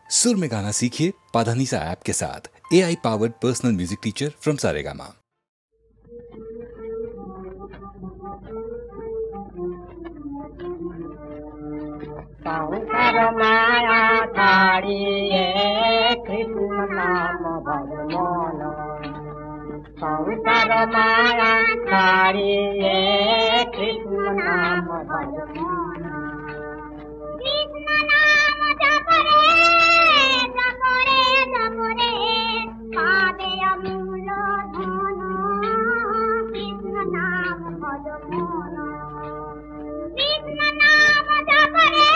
सुर में गाना सीखिए पाधानीसा ऐप के साथ। AI powered personal music teacher from Saregama. संसार माया छाड़िए कृष्ण नाम भज मन। संसार माया छाड़िए कृष्ण नाम भज मन। कृष्ण नाम जप रे जप रे जप रे पावे अमूल धन। कृष्ण नाम भज मन। कृष्ण नाम जप रे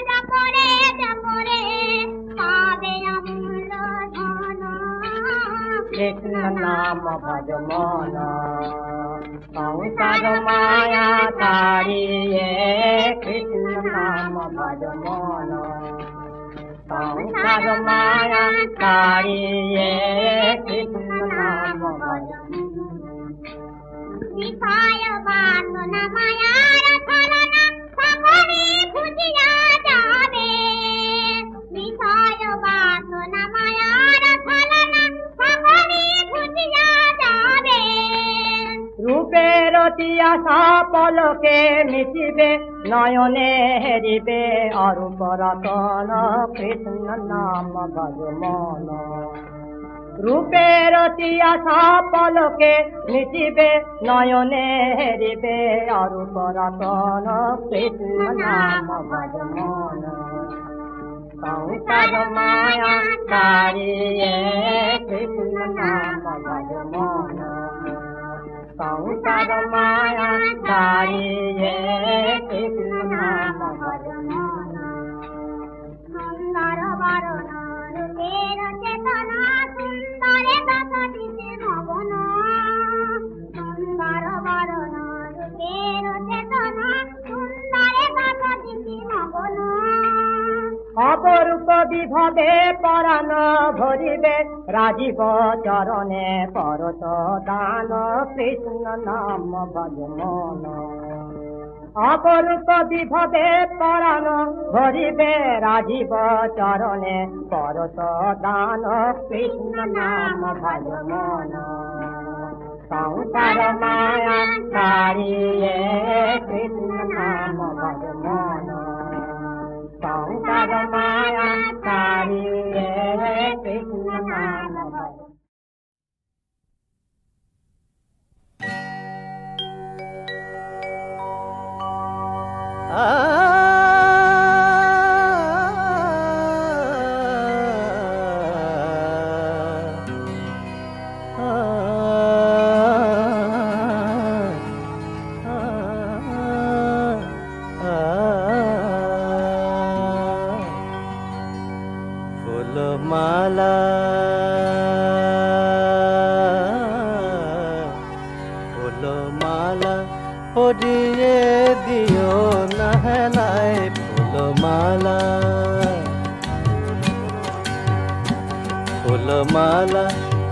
जप रे जप रे पावे अमूल धन। कृष्ण नाम भज मन। संसार माया छाड़िए कृष्ण नाम भज मन। संसार माया छाड़िए कृष्ण नाम भज मन। विषय वासना मायार छलना सकरी खुशिया जावे। विषय वासना मायार छलना सकरी खुशिया जावे। रूपे रतिया पलके मिशिबे नयने हेरिबे अरूप रतन। कृष्ण नाम भज मन। रूपे रतिया पलके मिशिबे नयने हेरिबे अरूप रतन। कृष्ण नाम भज मन। संसार माया छाड़िए कृष्ण नाम भज मन। संसार माया छाड़िए कृष्ण नाम भज मन। सुंदर वरण रूपेर चेतना सुंदर दश दिशे भवन। सुंदर वरण रूपेर चेतना सुंदर दश दिशे भवन। अपरूप विभवे परान भरिबे राजीव चरणे परत दान। कृष्ण नाम भज मन। अपरूप विभवे परान भरिबे राजीव चरणे परत दान। कृष्ण नाम भज मन। संसार माया छाड़िए कृष्ण नाम भज मन। संसार माया छाड़िए कृष्ण नाम भज। फूलमाला फूलमाला पड़िए दियो नहलाए। फूलमाला फूलमाला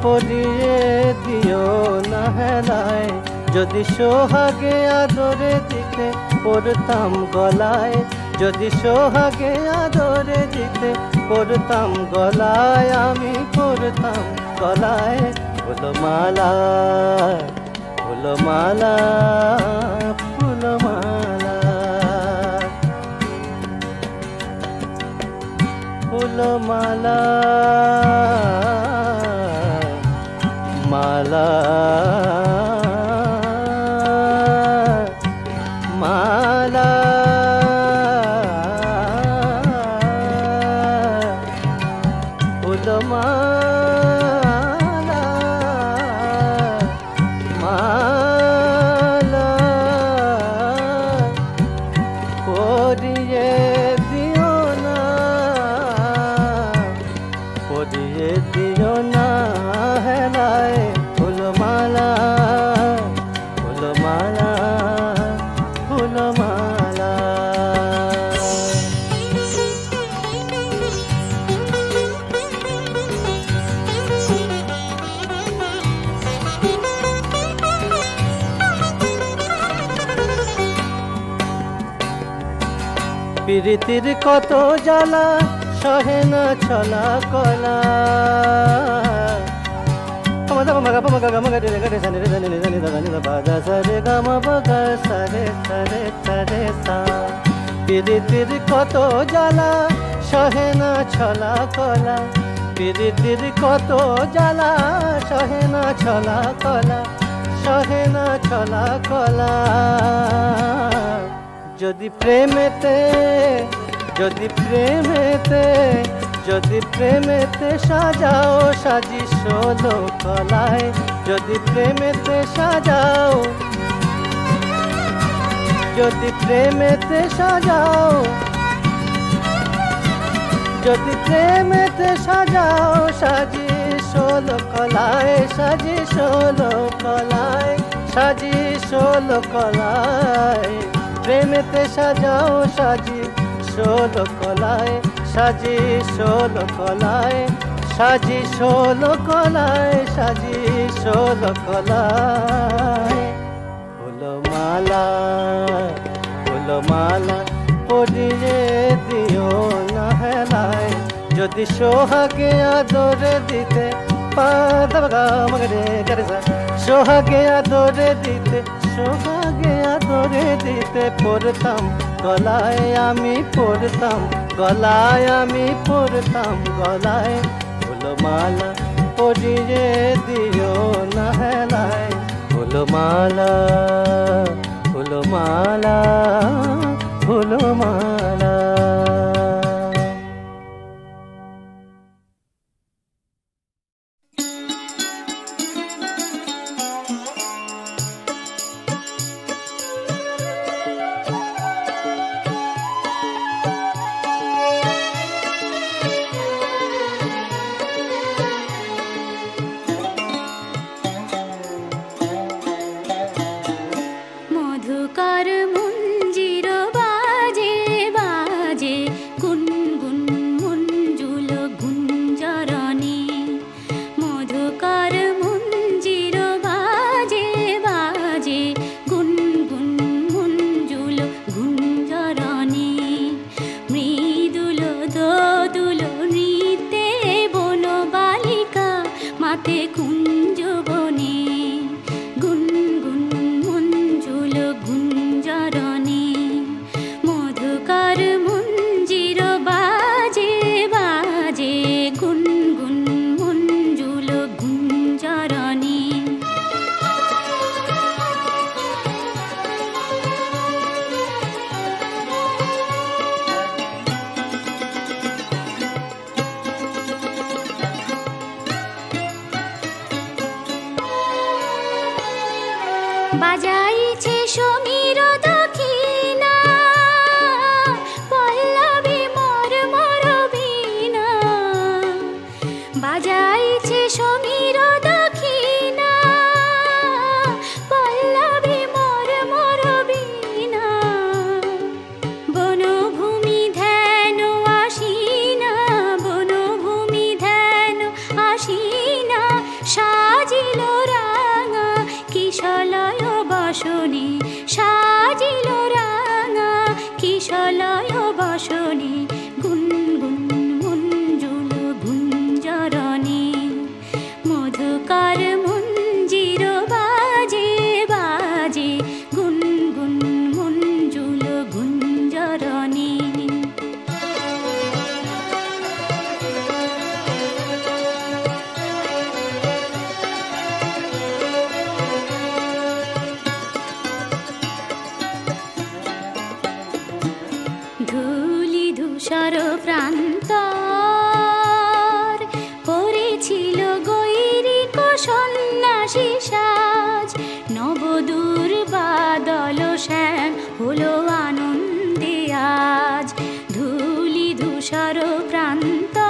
पड़िए दियो नहलाए। যদি সোহাগে আদরে দিতে পড়তাম গলায়। যদি সোহাগে আদরে দিতে পড়তাম গলায়। আমি পড়তাম গলায়। ফুলমালা ফুলমালা ফুলমালা ফুলমালা মালা माला फूलमाला माला पड़िए दियो ना पड़िए दियो ना है लाए। फूलमाला फूलमाला फूलमाला প্রীতির কত জ্বালা সহে না ছলা কলা পিরিতির কত জ্বালা সহে না ছলা কলা পিরিতির কত জ্বালা সহে না ছলা কলা সহে না ছলা কলা যদি প্রেমেতে যদি প্রেমেতে যদি প্রেমেতে সাজাও সাজি 16 কলায় যদি প্রেমেতে সাজাও যদি প্রেমেতে সাজাও যদি প্রেমেতে সাজাও সাজি 16 কলায় সাজি 16 কলায় সাজি 16 কলায় প্রেমেতে সাজাও সাজি 16 কলায় সাজি 16 কলায় সাজি 16 কলায় সাজি 16 কলায় ফুলো মালা পরিয়ে দিও না হেলায় যদি সোহাগে আদরে দিতে সোহাগে আদরে দিতে সোহাগে আদরে দিতে পড়তাম গলায় আমি পড়তাম গলায় আমি পড়তাম গলায় ফুলো মালা পরিয়ে দিও না হেলায় ফুলো মালা ফুলো মালা ফুলো মালা বাজাইছে সমীর দক্ষিণা পল্লবী মোর মোর বীণা বাজাইছে সমীর দক্ষিণা পল্লবী মোর মোর বীণা বনভূমি ধ্যান আসিনা বনভূমি ধ্যান আসিনা সাজিল রাঙা কিশলয় বসনে সাজিল রাঙা কিশলয় বসনে গুনগুন মঞ্জুল গুঞ্জরণে মধুকর মঞ্জির বাজে বাজে গুনগুন মঞ্জুল গুঞ্জরণে ধূলি ধূসর প্রান্তর পড়েছিল গৈরিক সন্ন্যাসী সাজ নবদূর বাদল শ্যাম হলো আনন্দে আজ ধূলি ধূসর প্রান্তর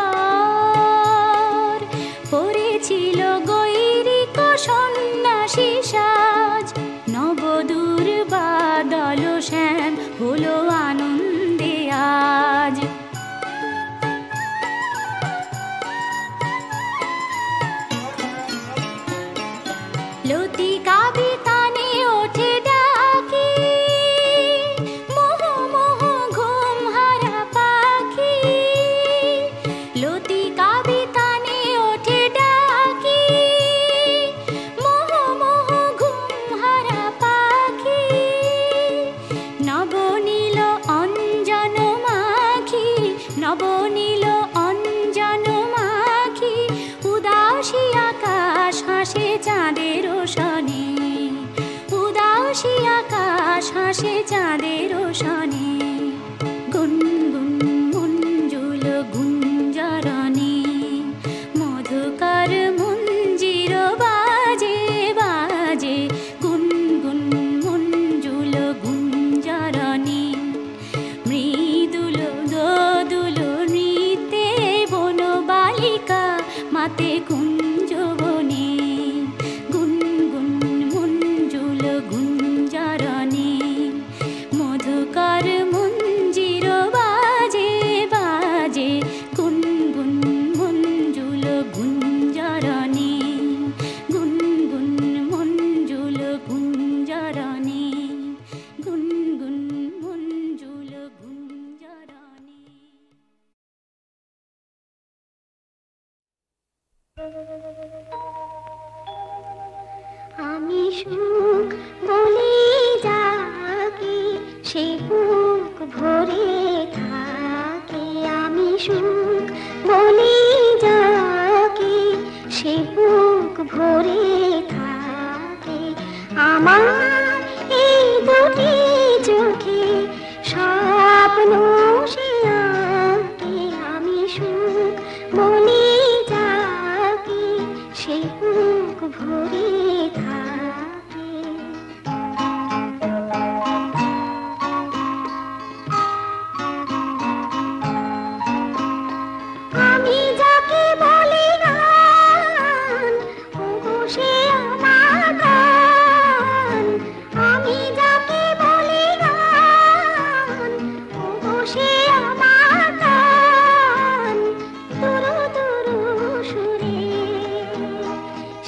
পড়েছিল গৈরিক সন্ন্যাসী সাজ নবদূর বাদল শ্যাম হলো আনন্দে আজ লতিকা বিতানে ওঠে ডাকি মোহ মোহ ঘুম হারা পাখি আমি সুখ বলে যাকে সে বুক ভরে থাকে, আমি সুখ বলে যাকে সে বুক ভরে থাকে। আমার এই দুটি চোখে স্বপ্ন সে আঁকে, আমি সুখ বলে যাকে সে বুক ভরে থাকে। আমি যাকে বলি গান, ওগো সে আমার গান। আমি যাকে বলি গান, ওগো সে আমার গান। দুরু দুরু সুরে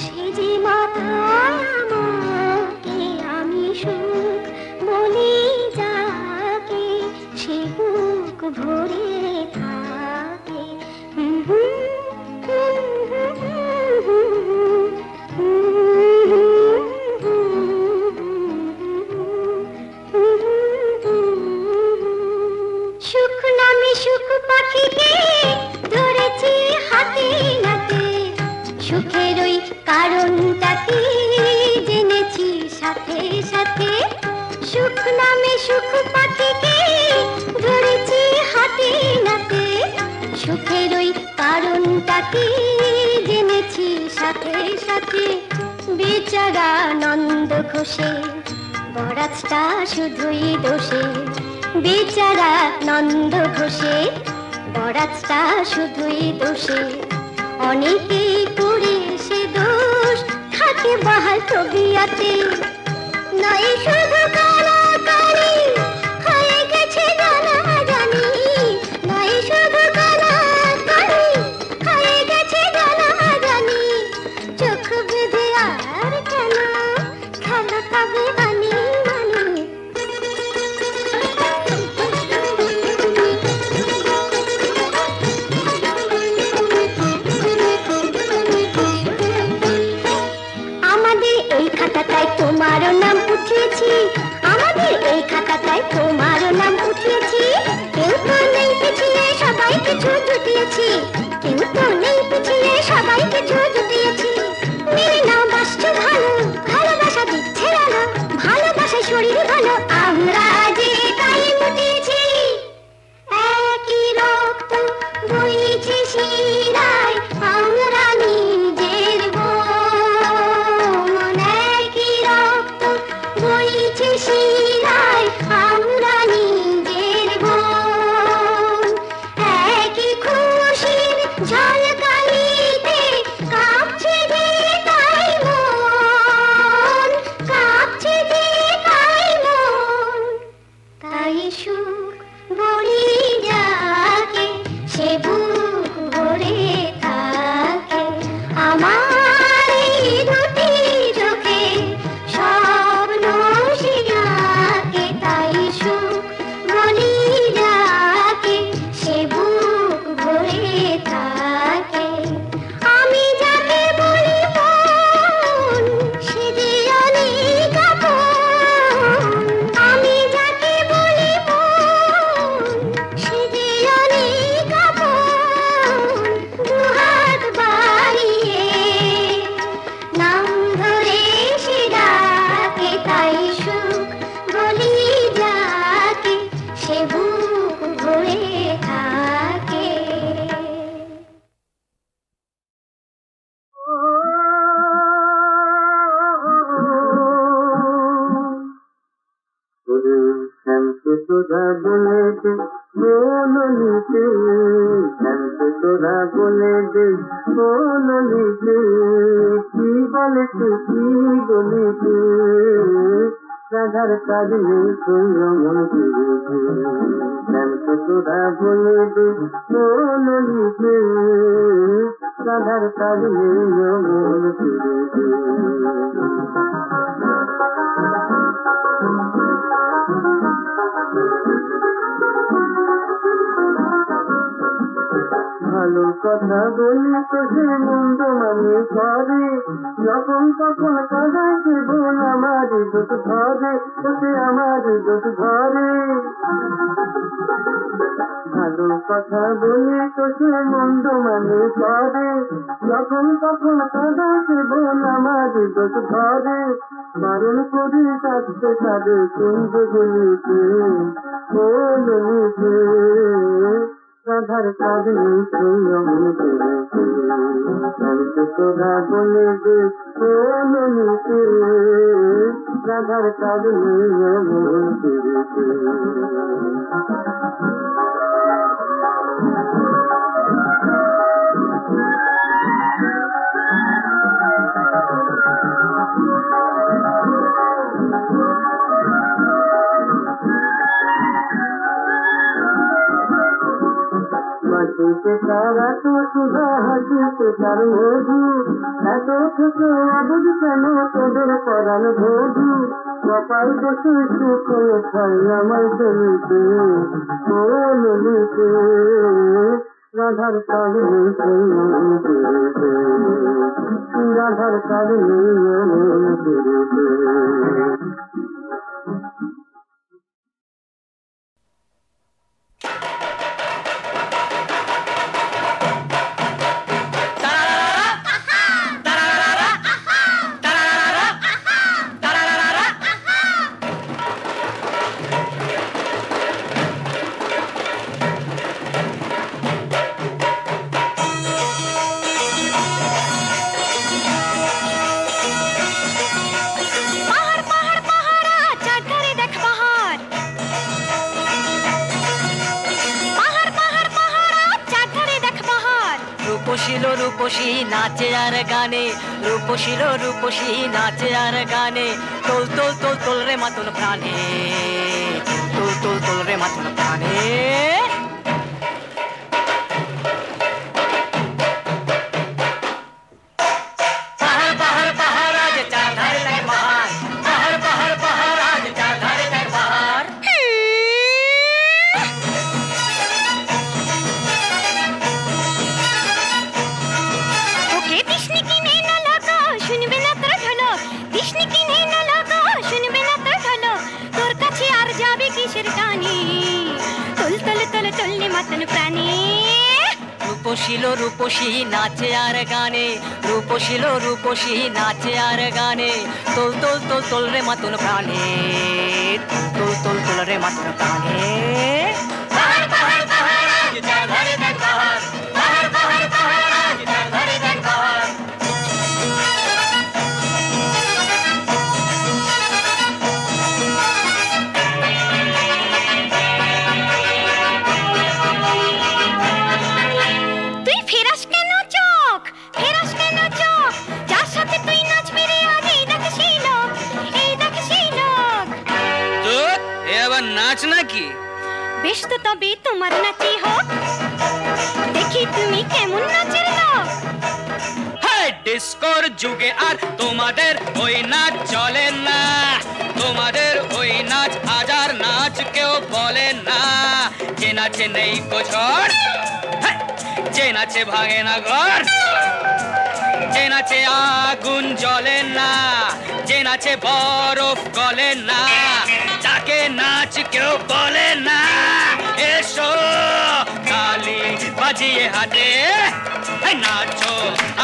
সে যে মাথায় আমাকে, আমি সুখ বলি যাকে সে বুক ভরে থাকে। সুখ নামে সুখ পাখিকে ধরেছি হাতে নাতে, সুখের ওই কারণটাকে জেনেছি সাথে সাথে। সুখ নামে সুখ পাখিকে ধরেছি হাতে নাতে, সুখের ওই কারণটাকে জেনেছি সাথে সাথে। বেচারা নন্দ ঘোষে বরাতটা শুধুই দোষে, বেচারা নন্দ ঘোষে বরাতটা শুধুই দোষে। অনেকেই করে সে দোষ থাকে বাহাল তবিয়াতে, নয় শুধু কালাকালি হয়ে গেছে জানাজানি, নয় শুধু কালাকালি হয়ে গেছে জানাজানি। চোখ বেঁধে আর কেন খেলা পাবে মানি মানি। আমাদের এই খাতাটায় তোমারও নাম উঠিয়েছি, আমাদের এই খাতাটায় তোমারও নাম উঠিয়েছি। কেউ তো নেই পিছিয়ে সবাই কিছু জুটিয়েছি, কেউ তো নেই পিছিয়ে সবাই কিছু জুটিয়েছি। মেনে নাও বাসছো ভালো, ভালোবাসা দিচ্ছে আলো, ভালোবাসা শরীর ভালো, আমরা যে তাই মুটিয়েছি। একই রক্ত বইছে শিরায়, আমরা নিজের বোন। একই রক্ত বইছে শিরায়, আমরা নিজের বোন। একই খুশির ঝলকানিতে কাঁপছে যে তাই মন, কাঁপছে যে তাই মন। তাই সুখ বলি যাকে সে বুক ভরে থাকে, আমার এই দুটি চোখে স্বপ্ন সে আঁকে। তাই সুখ বলি যাকে সে বুক ভরে থাকে। আমি যাকে বলি মন, সে যে অনেক আপন। আমি যাকে বলি মন, সে যে অনেক আপন। দুহাত বাড়িয়ে নাম ধরে সে ডাকে, তাই সুখ বলি যাকে সে বুক ভরে থাকে। শ্যামকে তোরা বলে দে বলনিতে, শ্যামকে তোরা বলে দে বলনিতে, কি বলে কি বলিতে, রাধার কাজ নেই কই অমন ফিরেছে। শ্যামকে তোরা বলে দে বলনিতে, রাধার কাজ নেই অমন ফিরেছে। ভালো কথা বলি তো সে মন্দ মানে করে, যখন তখন কাদাকে বোন আমারই দোষ ধরে, সে আমারই দোষ ধরে। ভালো কথা বলি তো সে মন্দ মানে করে, যখন তখন কাদাকে বোন আমারই দোষ ধরে। বারণ করি কাঁদতে কাঁদে কুঞ্জে গলিতে, ও গলিতে রাধার কাঁদে সেই অমন করেছে, কাঁদতে তোরা বলে দে ও গলিতে রাধার কাঁদে অমন করেছে। হাসিতে তারা তো সুধা, হাসিতে তার মধু, এত থেকে অবুধ কেন তোদের পরাণ বধু। কপাল বসে সুখ খাই আমায় চলিতে, ও ললিতে রাধার কাঁদে সেই অমন করেছে, রাধার কাঁদে অমন করেছে। রূপসী নাচে আর গানে, রূপসী রূপসী নাচে আর গানে, তোল তোল তোল তোল রে মাতুল প্রাণে, তোল তোল তোল রে মাতুল প্রাণে। রূপসী নাচে আর গানে, রূপসী রূপসী নাচে আর গানে, তোল তোল তোল তোল রে মাতুল প্রাণে, তোল তোল তোল রে মাতুল প্রাণে। নাচ নাকি? বেশ তো তবে তোমার নাচি হোক, দেখি তুমি কেমন নাচের লোক। হ্যাঁ, ডিস্কোর যুগে আর তোমাদের ওই নাচ চলে না, তোমাদের ওই নাচ হাজার নাচ কেউ বলে না। যে নাচে নেই কোঝড়, যে নাচে ভাঙে না ঘর, যে নাচে আগুন জ্বলে না, যে নাচে বরফ গলে না, তাকে নাচ কেউ বলে না। এসো তালি বাজিয়ে হাতে নাচো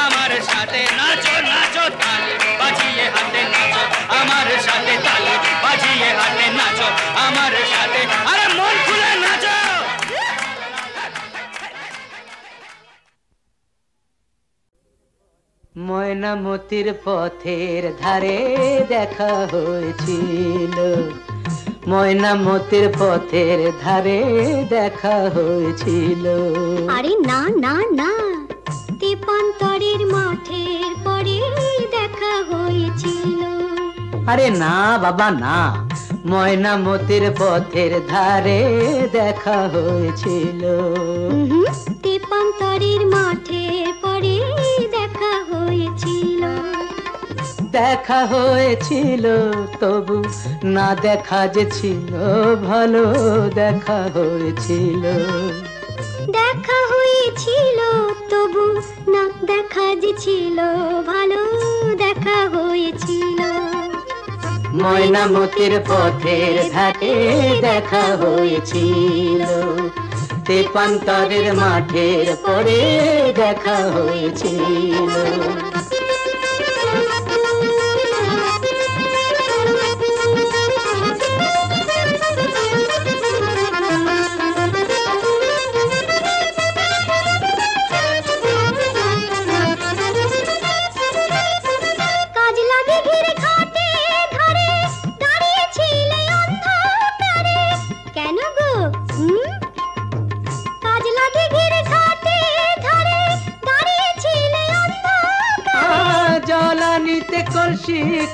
আমার সাথে, নাচো নাচো তালি বাজিয়ে হাতে নাচো আমার সাথে, তালি বাজিয়ে হাতে নাচো আমার সাথে, আরে মন খুলে নাচো। ময়নামতির পথের ধারে দেখা হয়েছিল, ময়নামতির পথের ধারে দেখা হয়েছিল। আরে না না না, তেপান্তরের মাঠের পরে দেখা হয়েছিল। আরে না বাবা না, ময়নামতির পথের ধারে দেখা হয়েছিল। তেপান্তরের মাঠের পরে দেখা হয়েছিল। দেখা হয়েছিল তবু না দেখা যে ছিল ভালো, দেখা হয়েছিল। দেখা হয়েছিল যে ছিল ভালো দেখা হয়েছিল। ময়নামতির পথের ঘাটে দেখা হয়েছিল, তেপান্তরের মাঠের পরে দেখা হয়েছিল।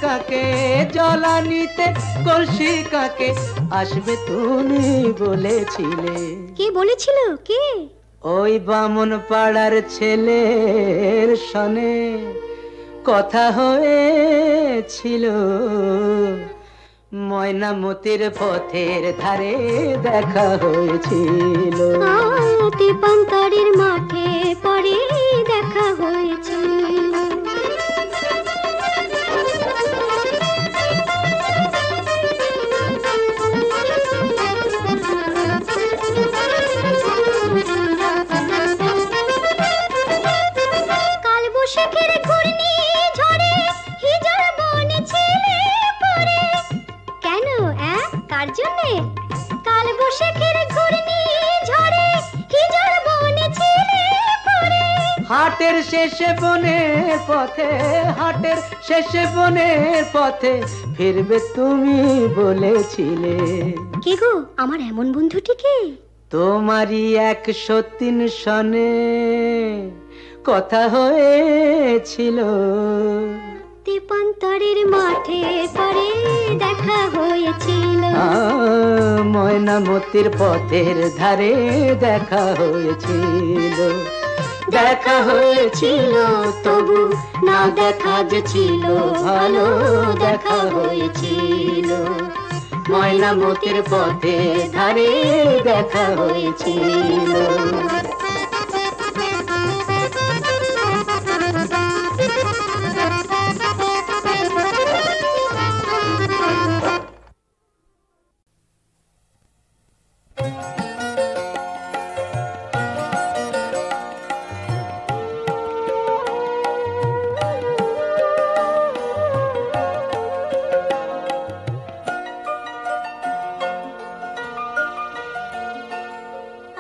কাকে জলানিতে কলসি কাকে আসবে তুমি বলেছিলে। কে বলেছিল? কে? ওই বামন পাড়ার ছেলের সনে কথা হয়েছিল। ময়নামতির পথের ধারে দেখা হয়েছিল, তেপান্তরের মাঠে পরে দেখা হয়েছিল। হাটের শেষে বনের পথে, হাটের শেষে বনের পথে ফিরবে তুমি বলেছিলে। কে গো আমার এমন বন্ধুটিকে? তোমারই 103 সনে কথা হয়েছিল। তেপান্তরের মাঠে পরে দেখা হয়েছিল। ময়নামতির পথের ধারে দেখা হয়েছিল। দেখা হয়েছিল তবু না দেখা যে ছিল ভালো দেখা হয়েছিল। ময়নামতির পথের ধারে দেখা হয়েছিল।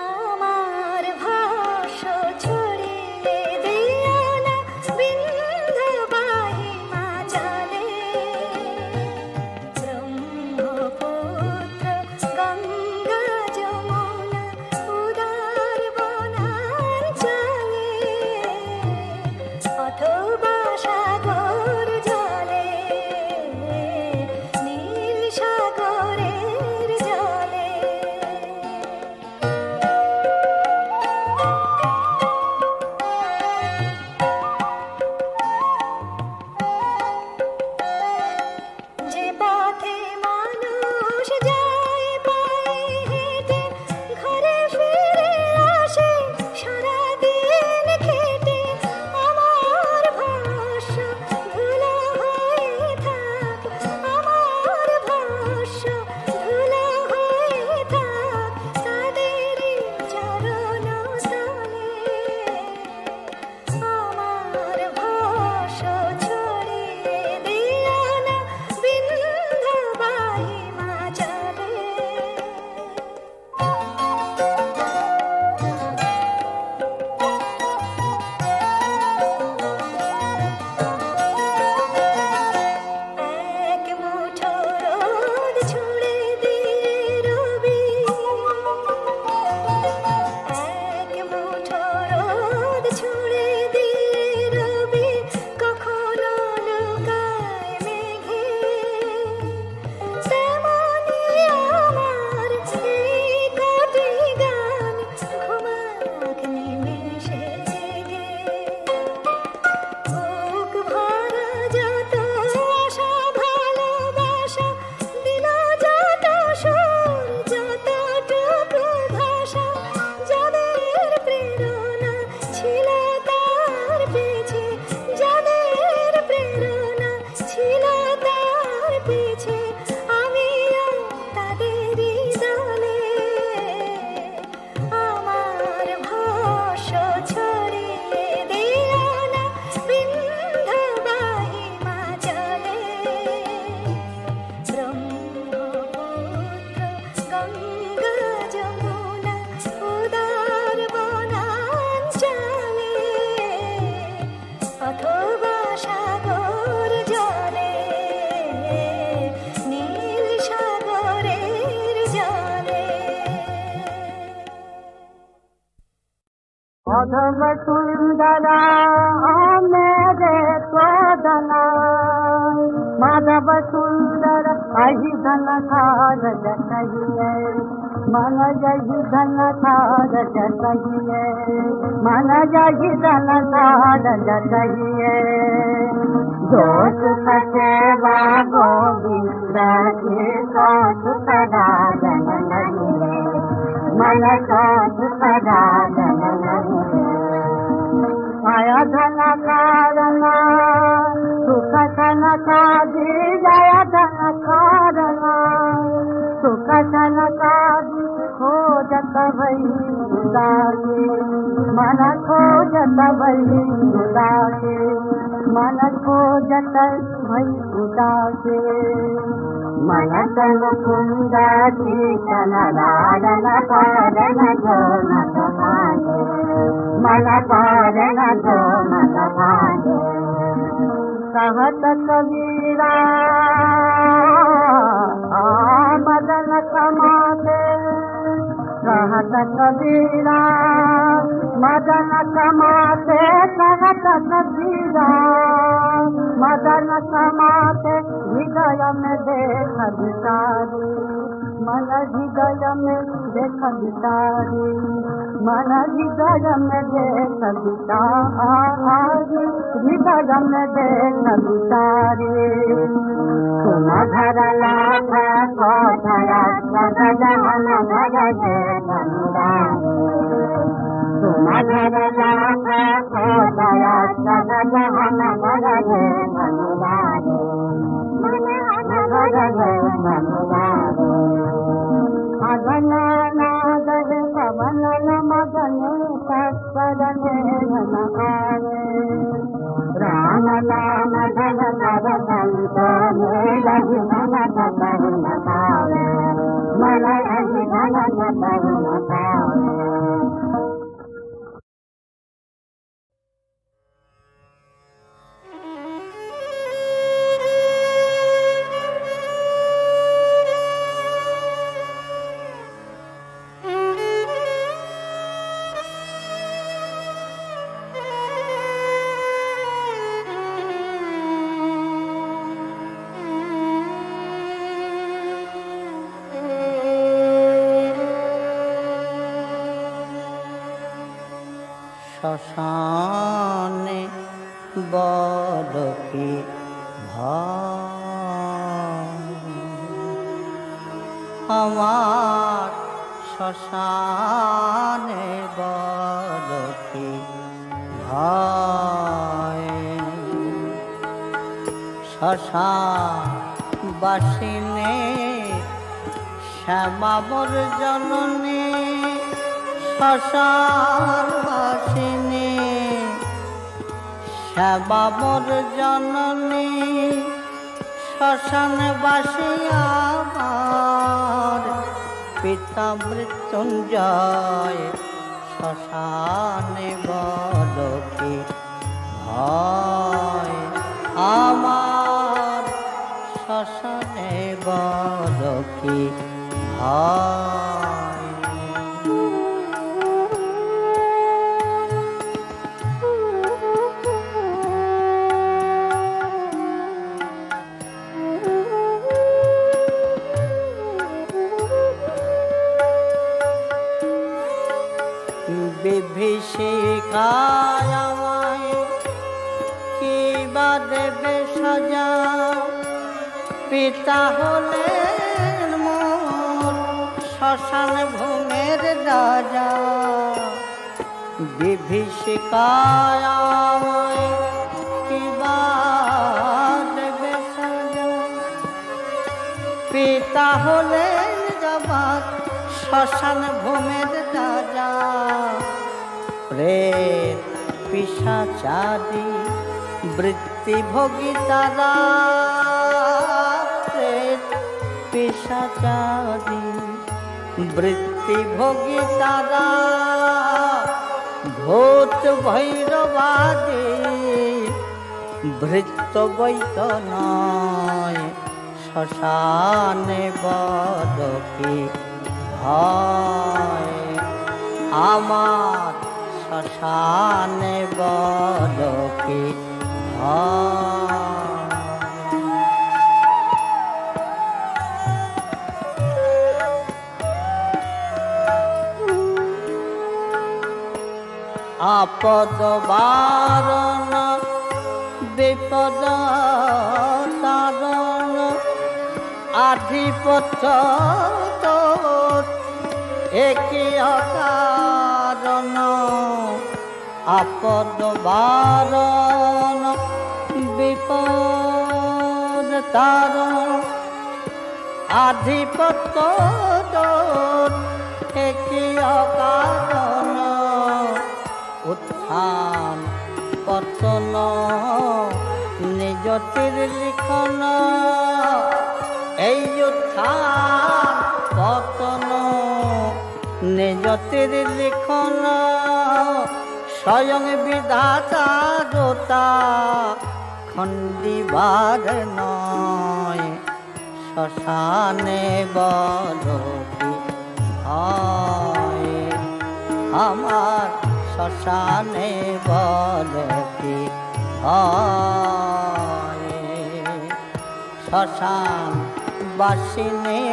আমার सुंदरा मेरे कोदना माधव सुंदर अहि धन खार जतहिए मन जहि धन खार जतहिए मन जहि धन खार जतहिए जो सुख सेवा गोविंद के सुख दान लगिए मन को सुख दान लगिए आया धन कारणा सुख धन कादी जया धन कारणा सुख धन कादी खोजत भई उदासी मन खोजत भई उदासी मन खोजत भई उदासी मन तन कुंदा चीतन राडन पारन जो मत भागे मन पारन जो मत भागे कहत कबीरा मदन कमाते कहत कबीरा मदन कमाते कहत कबीरा मदन कमाते हृदय में देख बिचारी मन हृदय में देख बिचारी मन हृदय में देख बिचारी हृदय में देख बिचारी तुम घर लाख कोठरा सगजन भर दे तुम घर लाख कोठरा सगजन भर दे अगन नागर पवन मगन तत्परने धन आवे राम नाम धन कर संत लगी मन कर नतावे मन लगी धन कर नतावे শ্মশানে বড় কি আমার শ্মশানে বড় কি ভয় শ্মশান বাসিনে শ্যামাবর জননী শ্মশান বাসিনী শ্যামাবর জননী শ্মশান বাসী আমার পিতা মৃত্যুঞ্জয় শ্মশানে বড় কি ভয় আমার শ্মশানে বড় কি ভয় বিভীষিকায় আমায় কি বা দেবে সাজা পিতা হলেন মোর শ্মশান ভূমের রাজা বিভীষিকায় আমায় কি বা দেবে সাজা পিতা হলেন জগৎ শ্মশান ভূমের রাজা প্রেত পিশাচাদি বৃত্তিভোগী তারা প্রেত পিশাচাদি বৃত্তিভোগী তারা ভূত ভৈরবাদী ভৃত্য বৈত নয় শ্মশানে বড় কি ভয় আমার শ্মশানে বড় কি আপদ বারণ বিপদ তারণ আধিপত্য তোর একই অকারণ আপদ বারণ বিপদ তারণ আধিপত্য তোর একই অকারণ উত্থান পতন নিজতির লিখন এই উত্থান পতন নিজতির লিখন স্বয়ং বিধাতা খণ্ডিবার নয় শ্মশানে বড় কি হয় আমার শ্মশানে বড় কি হয় শ্মশান বাসিনী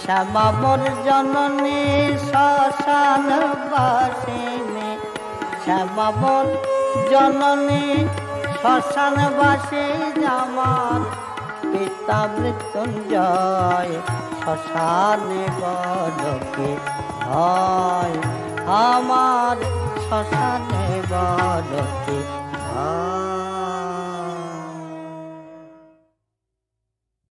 শ্যামাবর জননী শ্মশান বাসিনী শ্যামাবর জননী শ্মশান বাসী আমার পিতা মৃত্যুঞ্জয় শ্মশানে বড় কি হয় আমার শ্মশানে বড় কি হয়।